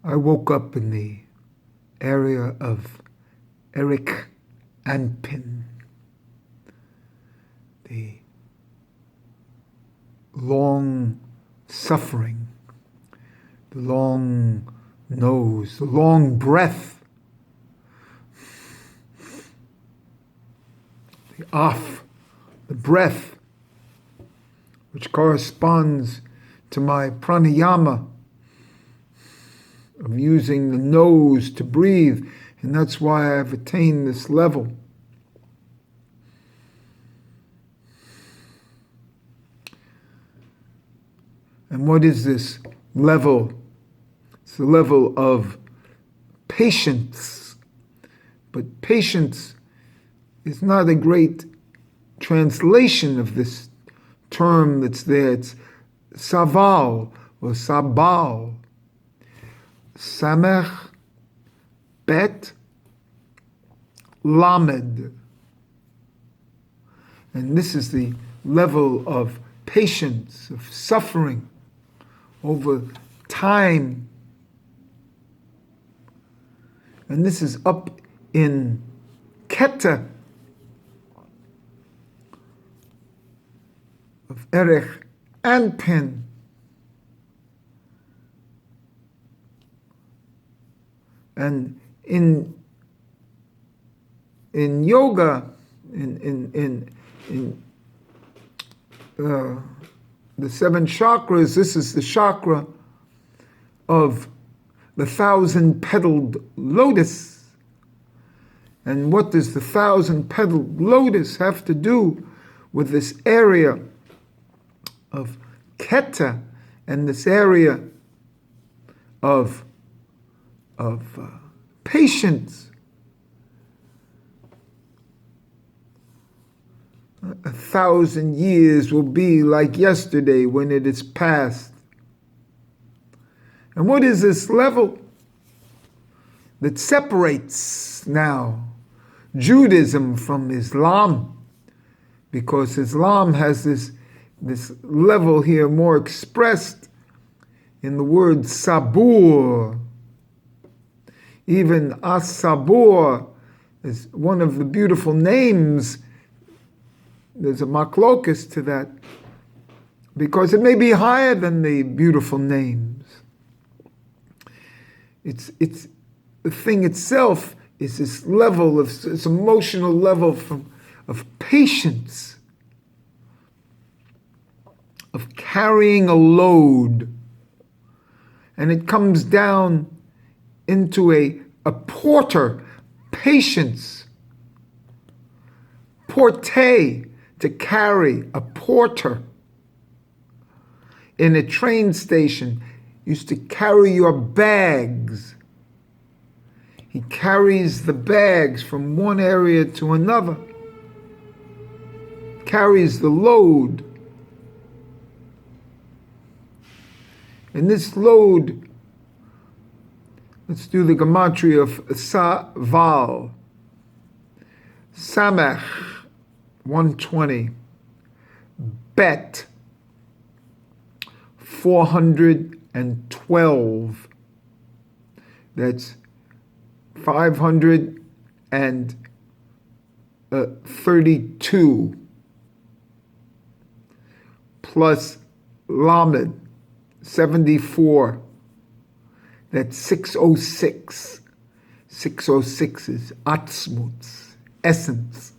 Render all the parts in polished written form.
I woke up in the area of Eric Anpin, the long suffering, the long nose, the long breath, the off, the breath, which corresponds to my pranayama of using the nose to breathe, and that's why I've attained this level. And what is this level? It's the level of patience. But patience is not a great translation of this term that's there. It's saval or sabal. Samech bet lamed. And this is the level of patience, of suffering over time. And this is up in Keta of Erech Anpin. And in yoga, in the seven chakras, this is the chakra of the 1,000-petaled lotus. And what does the 1,000-petaled lotus have to do with this area of Keta and this area of patience? 1,000 years will be like yesterday when it is past. And what is this level that separates now Judaism from Islam? Because Islam has this level here more expressed in the word sabur. Even As-Sabur is one of the beautiful names. There's a machlokas to that, because it may be higher than the beautiful names. It's the thing itself is this level of this emotional level of patience, of carrying a load, and it comes down into a porter, patience, porte, to carry, a porter. In a train station, used to carry your bags. He carries the bags from one area to another, carries the load. And this load, let's do the gematria of Saval. Samech, 120. Bet, 412. That's 532. Plus Lamed, 74. That's 606. 606 is Atzmut, essence.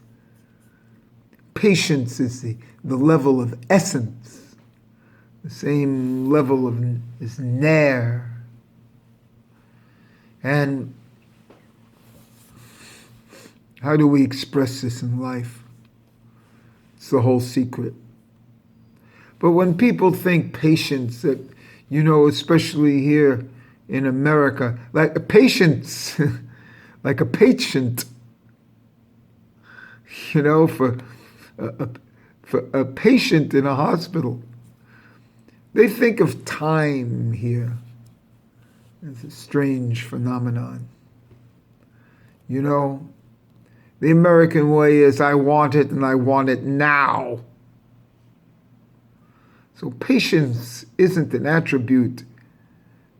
Patience is the level of essence. The same level is Ner. And how do we express this in life? It's the whole secret. But when people think patience, that, especially here in America, like a patience, like a patient, for a patient in a hospital, they think of time here as a strange phenomenon. The American way is I want it and I want it now. So patience isn't an attribute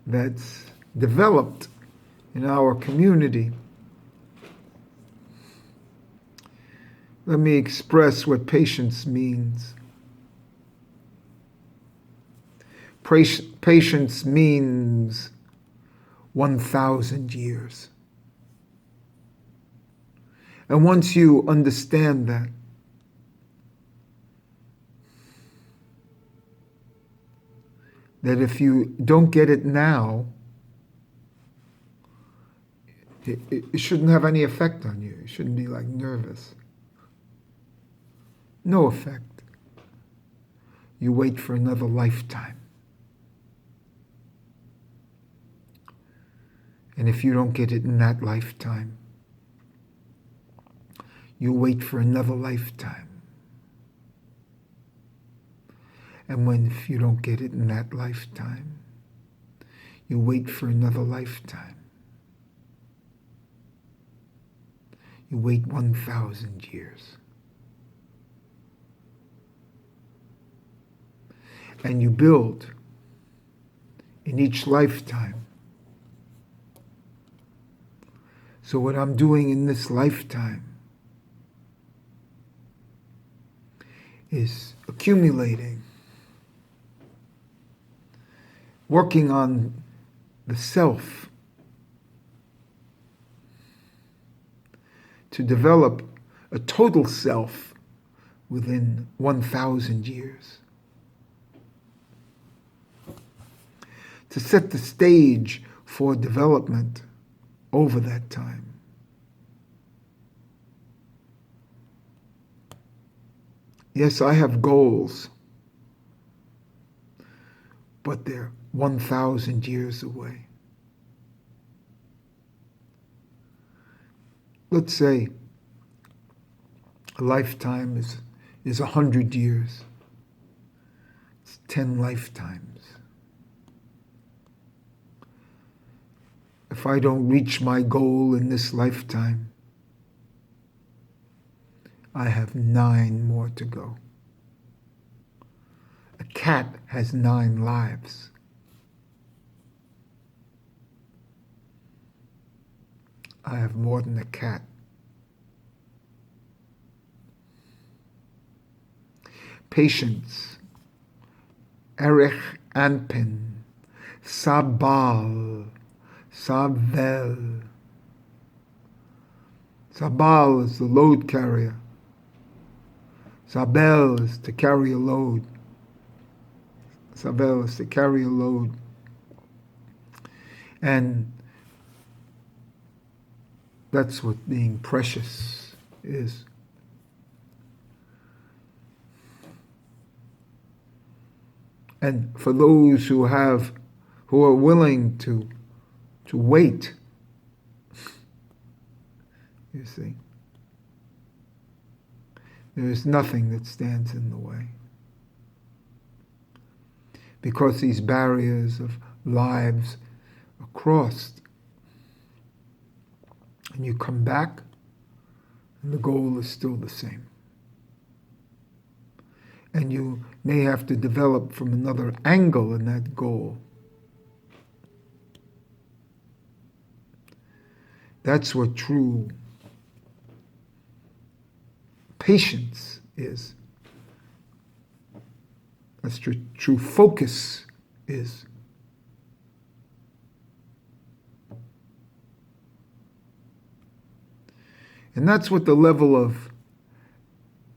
that's developed in our community. Let me express what patience means. Patience means 1,000 years. And once you understand that, if you don't get it now, it shouldn't have any effect on you. You shouldn't be like nervous. No effect. You wait for another lifetime. And if you don't get it in that lifetime, you wait for another lifetime. And if you don't get it in that lifetime, you wait for another lifetime. You wait 1,000 years. And you build in each lifetime. So what I'm doing in this lifetime is accumulating, working on the self to develop a total self within 1,000 years. To set the stage for development over that time. Yes, I have goals, but they're 1,000 years away. Let's say a lifetime is 100 years. It's 10 lifetimes. If I don't reach my goal in this lifetime, I have 9 more to go. A cat has 9 lives. I have more than a cat. Patience, erech anpin, sabal, sabvel. Sabal is the load carrier. Sabel is to carry a load. Sabel is to carry a load. And that's what being precious is. And for those who are willing to wait, you see, there is nothing that stands in the way. Because these barriers of lives are crossed. And you come back, and the goal is still the same. And you may have to develop from another angle in that goal. That's what true patience is. That's true focus is. And that's what the level of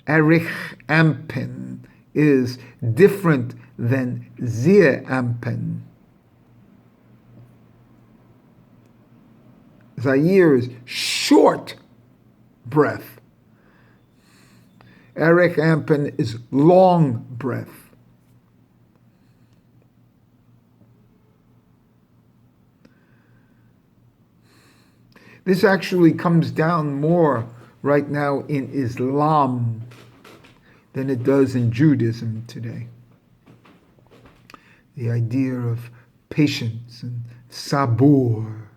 erich ampen is, different than zir ampen. Zaire is short breath. Erich ampen is long breath. This actually comes down more right now in Islam than it does in Judaism today. The idea of patience and sabur.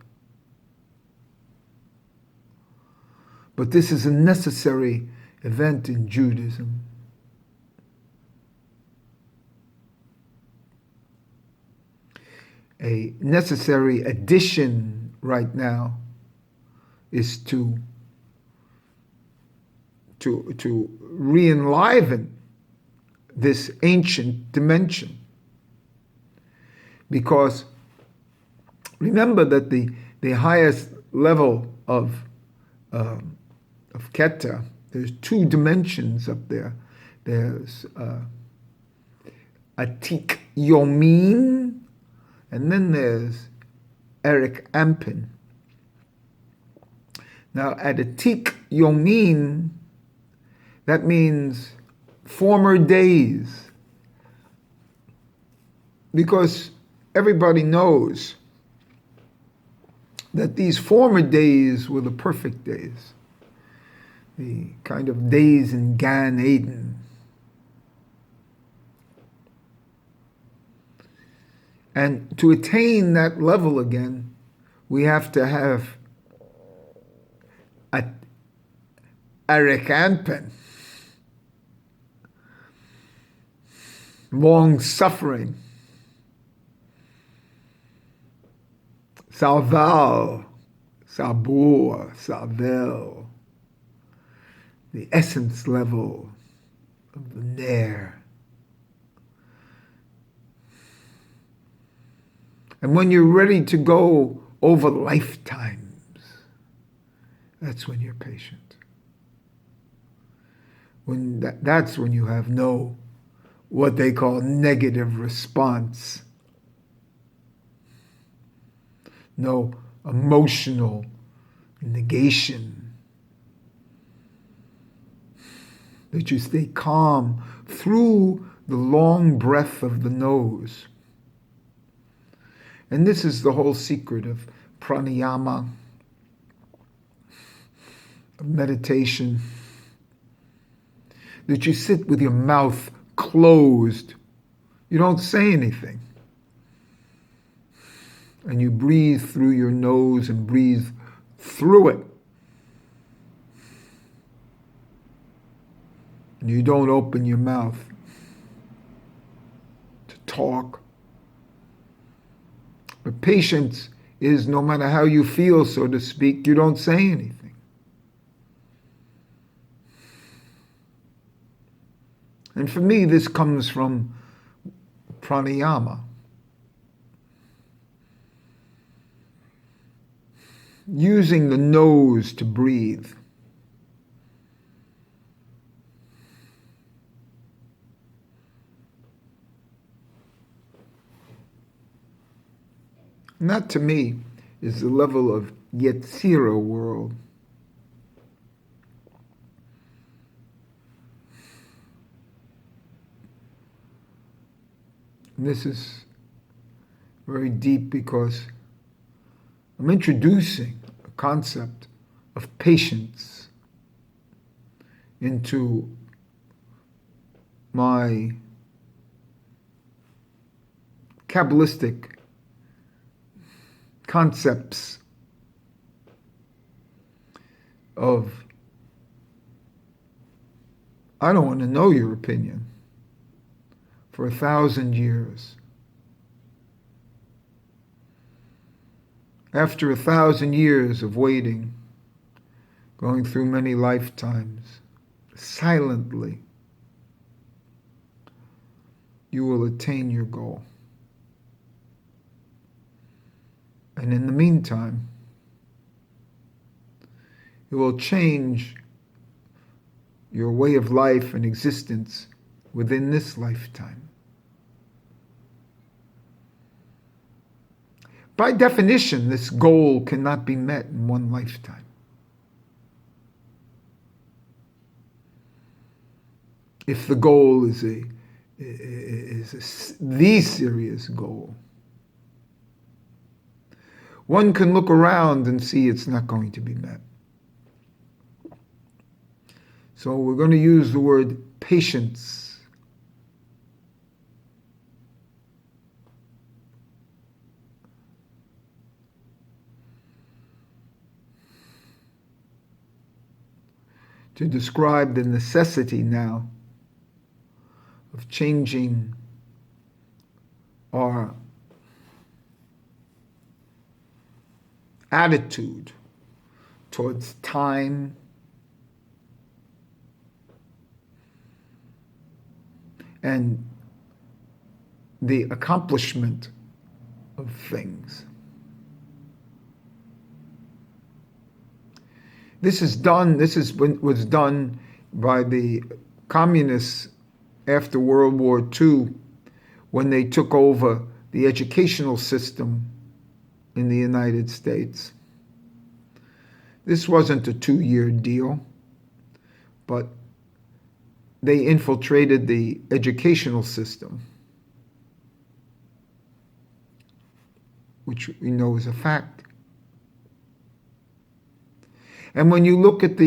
But this is a necessary event in Judaism. a necessary addition right now is to re-enliven this ancient dimension. Because remember that the highest level of Keter, there's two dimensions up there. There's Atik Yomin, and then there's Eric Ampin. Now, at Atik Yomin, that means former days. Because everybody knows that these former days were the perfect days, the kind of days in Gan Eden. And to attain that level again, we have to have a Arikanpan, long suffering, Salval, Sabur, Salvel, the essence level of the Nair. And when you're ready to go over lifetimes, that's when you're patient. That's when you have no, what they call negative response, no emotional negation, that you stay calm through the long breath of the nose. And this is the whole secret of pranayama, of meditation, that you sit with your mouth closed. You don't say anything. And you breathe through your nose and breathe through it. And you don't open your mouth to talk. But patience is, no matter how you feel, so to speak, you don't say anything. And for me, this comes from pranayama. Using the nose to breathe. And that, to me, is the level of Yetzirah world. And this is very deep because I'm introducing a concept of patience into my Kabbalistic concepts of, I don't want to know your opinion for 1,000 years. After 1,000 years of waiting, going through many lifetimes, silently, you will attain your goal. And in the meantime, it will change your way of life and existence within this lifetime. By definition, this goal cannot be met in one lifetime. If the goal is the serious goal, one can look around and see it's not going to be met. So we're going to use the word patience. To describe the necessity now of changing our attitude towards time and the accomplishment of things. This was done by the communists after World War II when they took over the educational system in the United States. This wasn't a 2-year deal, but they infiltrated the educational system, which we know is a fact. And when you look at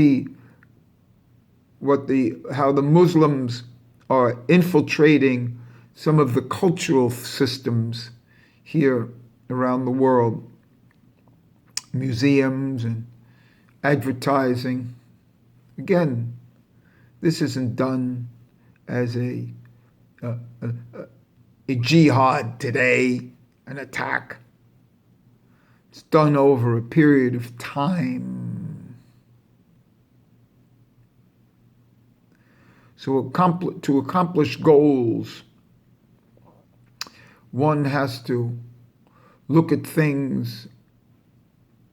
how the Muslims are infiltrating some of the cultural systems here around the world, museums and advertising, again, this isn't done as a jihad today, an attack. It's done over a period of time. So to accomplish goals, one has to look at things.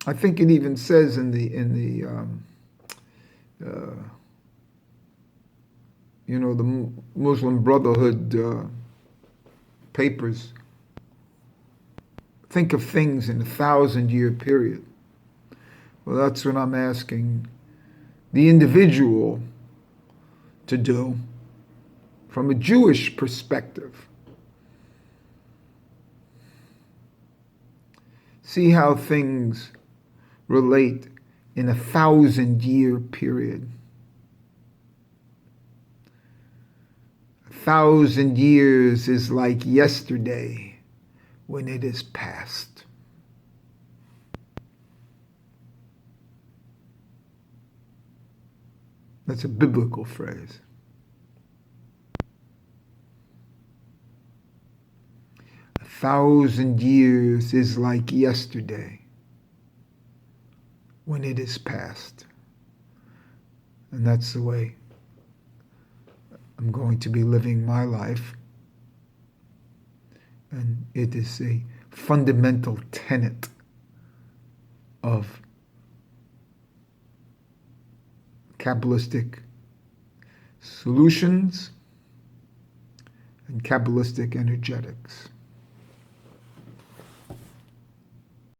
I think it even says in the Muslim Brotherhood papers, think of things in a 1,000-year period. Well, that's what I'm asking the individual to do from a Jewish perspective. See how things relate in a 1,000-year period. 1,000 years is like yesterday when it is past. That's a biblical phrase. 1,000 years is like yesterday when it is past. And that's the way I'm going to be living my life. And it is a fundamental tenet of Kabbalistic solutions and Kabbalistic energetics.